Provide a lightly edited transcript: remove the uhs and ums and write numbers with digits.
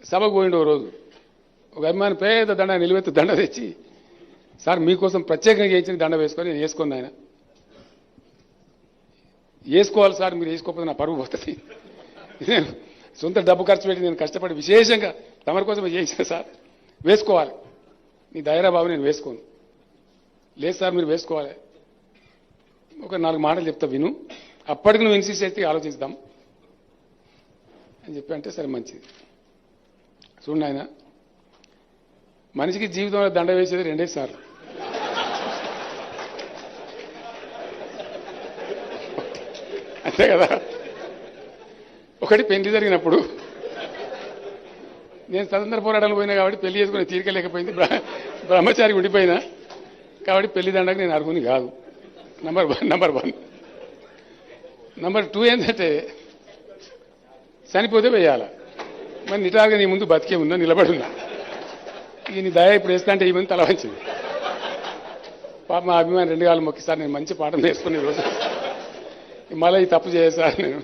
సభకు పోయిండు ఓ రోజు. ఒక అభిమాని పేద దండ నిలువెత్తు దండ తెచ్చి, సార్ మీకోసం ప్రత్యేకంగా చేయించిన దండ వేసుకొని నేను వేసుకుని ఆయన వేసుకోవాలి సార్, మీరు వేసుకోకపోతే నా పరువు పోతుంది. నేను సొంత డబ్బు ఖర్చు పెట్టి నేను కష్టపడి విశేషంగా తమరి కోసం చేయించిన సార్, వేసుకోవాలి, నీ దయరా బాబు నేను వేసుకోను. లేదు సార్ మీరు వేసుకోవాలి, ఒక 4 మాటలు చెప్తా విను, అప్పటికి నువ్వు ఇన్సిస్ట్ చేస్తే ఆలోచిస్తాం అని చెప్పి అంటే సరే మంచిది. చూడండి ఆయన మనిషికి జీవితంలో దండ వేసేది 2 సార్లు. అంతే కదా. ఒకటి పెళ్లి జరిగినప్పుడు, నేను స్వతంత్ర పోరాటాలు పోయినా కాబట్టి పెళ్లి చేసుకునే తీరిక లేకపోయింది, బ్రహ్మచారి ఉండిపోయినా కాబట్టి పెళ్లి దండకు నేను అర్హుని కాదు. నంబర్ 1. నంబర్ 2 ఏంటంటే చనిపోతే వేయాల. మరి నిటారుగా నీ ముందు బతికే ఉందా, నిలబడి ఉన్నా, ఇక నీ దయ ఇప్పుడు వేస్తా అంటే ఏమని తల వంచింది. పాప మా అభిమాని 2 కాళ్ళు మొక్కిసారి నేను మంచి పాఠం నేర్చుకునే రోజు మళ్ళీ ఈ తప్పు చేయ సార్ నేను